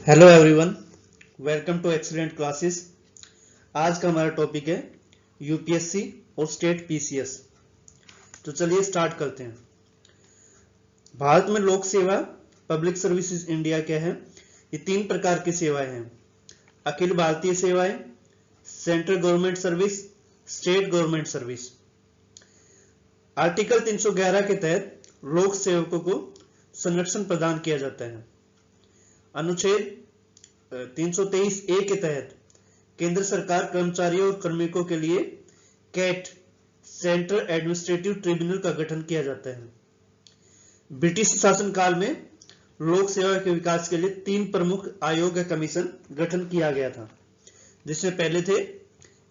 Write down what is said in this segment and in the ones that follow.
Hello everyone, welcome to excellent classes. आज का हमारा टॉपिक है यूपीएससी और स्टेट पीसीएस। तो चलिए स्टार्ट करते हैं। भारत में लोक सेवा पब्लिक सर्विसेज इंडिया क्या है? ये तीन प्रकार की सेवाएं हैं: अखिल भारतीय सेवाएं, central government service, state government service. Article 311 के तहत लोक सेवकों को संरक्षण प्रदान किया जाता है। अनुच्छेद 323 ए के तहत केंद्र सरकार कर्मचारियों और कार्मिकों के लिए कैट सेंट्रल एडमिनिस्ट्रेटिव ट्रिब्यूनल का गठन किया जाता है। ब्रिटिश शासनकाल में लोक सेवा के विकास के लिए तीन प्रमुख आयोग या कमीशन गठन किया गया था, जिसमें पहले थे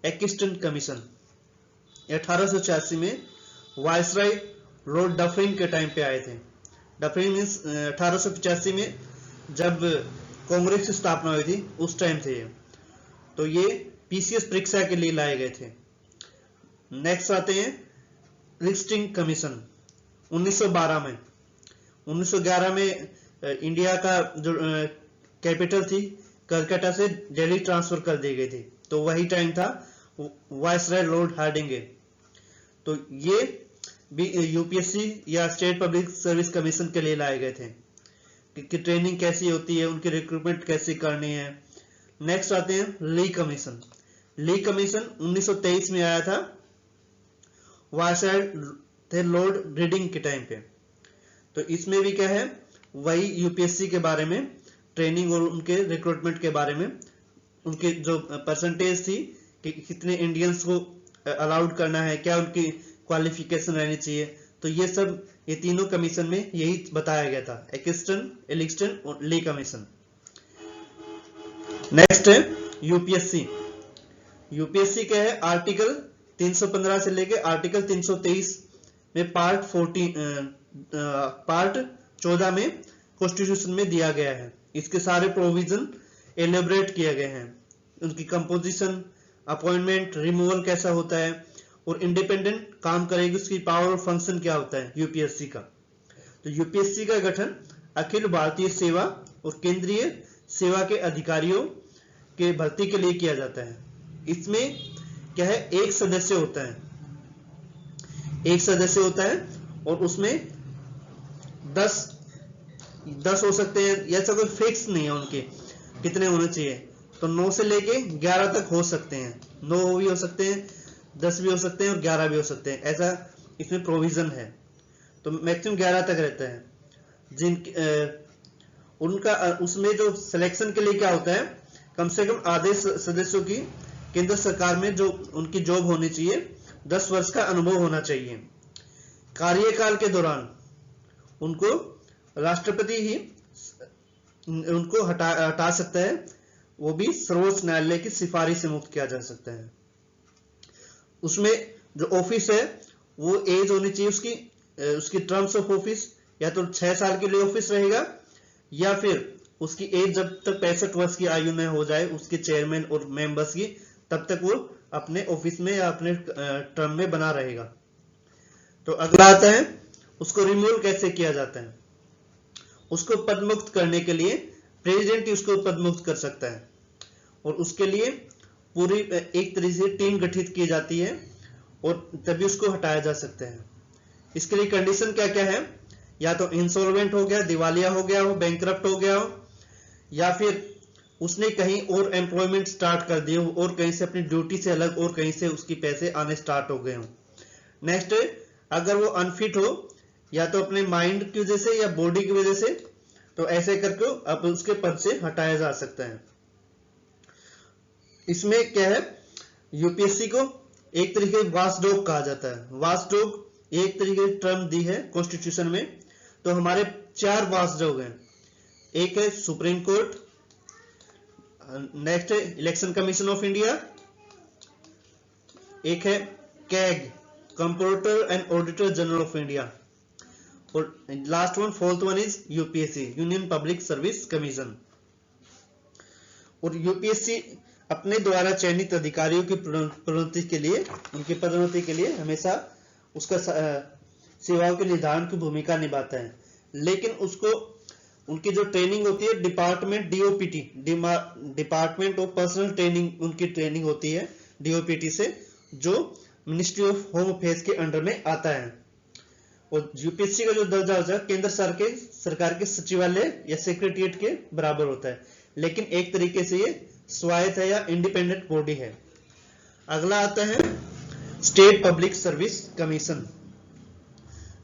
एक्स्टन कमीशन। 1886 में वायसराय लॉर्ड डफरिन के टाइम पे आए थे। डफरिन मीन्स 1885 में जब कांग्रेस की स्थापना हुई थी उस टाइम थे ये। तो ये पीसीएस परीक्षा के लिए लाए गए थे। नेक्स्ट आते हैं लिस्टिंग कमीशन 1912 में। 1911 में इंडिया का जो कैपिटल थी कलकत्ता से दिल्ली ट्रांसफर कर दी गई थी, तो वही टाइम था वायसराय लॉर्ड हार्डिंगे। तो ये भी यूपीएससी या स्टेट पब्लिक सर्विस कमीशन के लिए लाए गए थे कि ट्रेनिंग कैसी होती है, उनकी रिक्रूटमेंट कैसी करनी है। नेक्स्ट आते हैं ली कमीशन। ली कमीशन 1923 में आया था, वायसराय थे लॉर्ड रीडिंग के टाइम पे। तो इसमें भी क्या है, वही यूपीएससी के बारे में ट्रेनिंग और उनके रिक्रूटमेंट के बारे में, उनके जो परसेंटेज थी कि कितने इंडियंस को अलाउड करना है, क्या उनकी क्वालिफिकेशन रहनी चाहिए, तो ये सब ये तीनों कमीशन में यही बताया गया था, एक्स्टन, एलिक्स्टन और ली कमीशन। नेक्स्ट है यूपीएससी। यूपीएससी क्या है, आर्टिकल 315 से लेके आर्टिकल 323 में पार्ट 14 में कॉन्स्टिट्यूशन में दिया गया है। इसके सारे प्रोविजन एलेबरेट किए गए हैं। उनकी कंपोजिशन, अपॉइंटमेंट, रिमूवल कैसा होता है और इंडिपेंडेंट काम करेगी, उसकी पावर और फंक्शन क्या होता है यूपीएससी का। तो यूपीएससी का गठन अखिल भारतीय सेवा और केंद्रीय सेवा के अधिकारियों के भर्ती के लिए किया जाता है। इसमें क्या है, एक सदस्य होता है और उसमें 10 हो सकते हैं, ऐसा कोई फिक्स नहीं है उनके कितने होने चाहिए। तो 9 से लेके 11 तक हो सकते हैं, 9 भी हो सकते हैं, 10 भी हो सकते हैं और 11 भी हो सकते हैं, ऐसा इसमें प्रोविजन है। तो मैक्सिमम 11 तक रहता है। उनका उसमें जो सिलेक्शन के लिए क्या होता है, कम से कम आधे सदस्यों की केंद्र सरकार में जो उनकी जॉब होनी चाहिए, 10 वर्ष का अनुभव होना चाहिए। कार्यकाल के दौरान उनको राष्ट्रपति ही उनको हटा सकता है, वो भी सर्वोच्च न्यायालय की सिफारिश से मुक्त किया जा सकता है। उसमें जो ऑफिस है वो एज होनी चाहिए उसकी टर्म्स ऑफ ऑफिस, या तो 6 साल के लिए ऑफिस रहेगा, या फिर उसकी एज जब तक 65 वर्ष की आयु में हो जाए उसके चेयरमैन और मेंबर्स की, तब तक वो अपने ऑफिस में या अपने टर्म में बना रहेगा। तो अगला आता है उसको रिमूवल कैसे किया जाता है। उसको पदमुक्त करने के लिए प्रेसिडेंट ही उसको पदमुक्त कर सकता है, और उसके लिए पूरी एक तरीके से टीम गठित की जाती है और तभी उसको हटाया जा सकता है। इसके लिए कंडीशन क्या क्या है, या तो इंसॉल्वेंट हो गया, दिवालिया हो गया हो, बैंकरप्ट हो गया हो, या फिर उसने कहीं और एम्प्लॉयमेंट स्टार्ट कर दी हो और कहीं से अपनी ड्यूटी से अलग और कहीं से उसकी पैसे आने स्टार्ट हो गए हो। नेक्स्ट, अगर वो अनफिट हो, या तो अपने माइंड की वजह से या बॉडी की वजह से, तो ऐसे करके अब उसके पद से हटाया जा सकता है। इसमें क्या है, यूपीएससी को एक तरीके वाचडॉग कहा जाता है। वाचडॉग एक तरीके की टर्म दी है कॉन्स्टिट्यूशन में। तो हमारे 4 वाचडॉग हैं। एक है सुप्रीम कोर्ट, नेक्स्ट है इलेक्शन कमीशन ऑफ इंडिया, एक है CAG comptroller and auditor general of India, और last one, fourth one is UPSC, union public service commission. और यूपीएससी अपने द्वारा चयनित अधिकारियों की प्रोन्नति के लिए, उनकी पदोन्नति के लिए हमेशा उसका सेवाओं के निर्धारण की भूमिका निभाता है, लेकिन उसको उनकी जो ट्रेनिंग होती है department DOPT, department of personal training, उनकी ट्रेनिंग होती है डीओपीटी से, जो मिनिस्ट्री ऑफ होम अफेयर्स के अंडर में आता है। और यूपीएससी का जो दर्जा होता है केंद्र सरकार के सचिवालय या सेक्रेटरिएट के बराबर होता है, लेकिन एक तरीके से ये स्वायत्त है या इंडिपेंडेंट बॉडी है। अगला आता है स्टेट पब्लिक सर्विस कमीशन।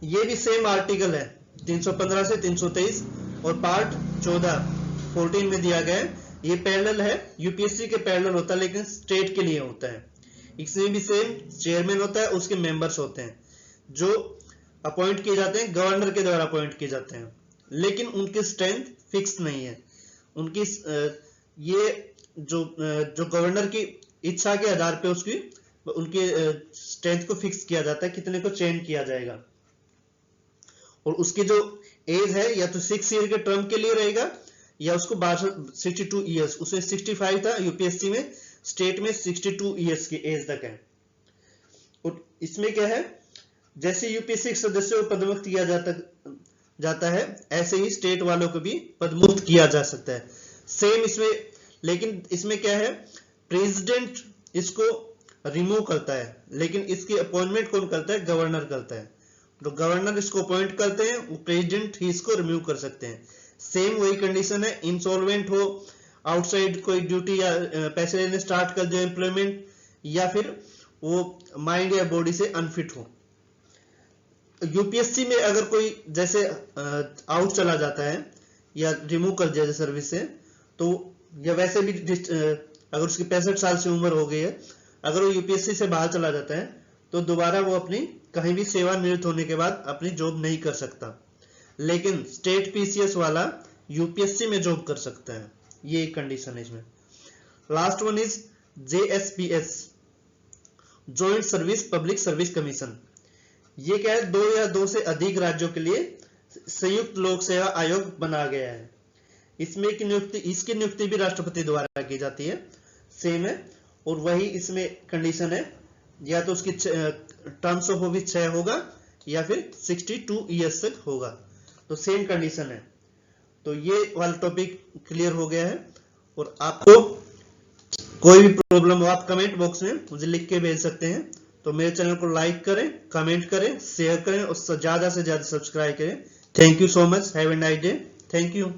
ये भी सेम आर्टिकल है 315 से 323 और पार्ट 14 में दिया गया है। ये पैरेलल है, यूपीएससी के पैरेलल होता है लेकिन स्टेट के लिए होता है। इसमें भी सेम चेयरमैन होता है, उसके मेंबर्स होते हैं जो अपॉइंट किए जाते हैं, गवर्नर के द्वारा अपॉइंट किए जाते हैं, लेकिन उनकी स्ट्रेंथ फिक्स नहीं है। उनकी ये जो गवर्नर की इच्छा के आधार पे उनकी स्ट्रेंथ को फिक्स किया जाता है, कितने को चेंज किया जाएगा। और उसकी जो एज है या तो 6 ईयर के टर्म के लिए रहेगा या उसको 62 ईयर्स, उसमें 65 था यूपीएससी में, स्टेट में 62 ईयर्स की एज तक है। और इसमें क्या है, जैसे यूपीएससी सदस्य को पदमुक्त किया जाता है, ऐसे ही स्टेट वालों को भी पदमुक्त किया जा सकता है। सेम इसमें, लेकिन इसमें क्या है, प्रेसिडेंट इसको रिमूव करता है, लेकिन इसकी अपॉइंटमेंट कौन करता है, गवर्नर करता है। तो गवर्नर इसको अपॉइंट करते हैं, वो प्रेसिडेंट ही इसको रिमूव कर सकते हैं। सेम वही कंडीशन है, इंसॉल्वेंट हो, आउटसाइड कोई ड्यूटी या पैसे लेने स्टार्ट कर दे एम्प्लॉयमेंट, या फिर वो माइंड या बॉडी से अनफिट हो। यूपीएससी में अगर कोई जैसे आउट चला जाता है या रिमूव कर दिया जाए सर्विस से, तो या वैसे भी अगर उसकी 65 साल से उम्र हो गई है, अगर वो यूपीएससी से बाहर चला जाता है तो दोबारा वो अपनी कहीं भी सेवानिवृत्त होने के बाद अपनी जॉब नहीं कर सकता, लेकिन स्टेट पीसीएस वाला यूपीएससी में जॉब कर सकता है। ये एक कंडीशन है इसमें। Last one is JSPs, joint service public service commission. ये क्या है, 2 या 2 से अधिक राज्यों के लिए संयुक्त लोक सेवा आयोग बना गया है। इसमें इसकी नियुक्ति भी राष्ट्रपति द्वारा की जाती है, सेम है। और वही इसमें कंडीशन है, या तो उसकी टर्म्स ऑफ ऑफिस 6 होगा या फिर 62 ईयर्स तक होगा, तो सेम कंडीशन है। तो ये वाला टॉपिक क्लियर हो गया है। और आपको कोई भी प्रॉब्लम हो आप कमेंट बॉक्स में मुझे लिख के भेज सकते हैं। तो मेरे चैनल को लाइक करें, कमेंट करें, शेयर करें और ज्यादा से ज्यादा सब्सक्राइब करें। Thank you so much, have a nice day, thank you.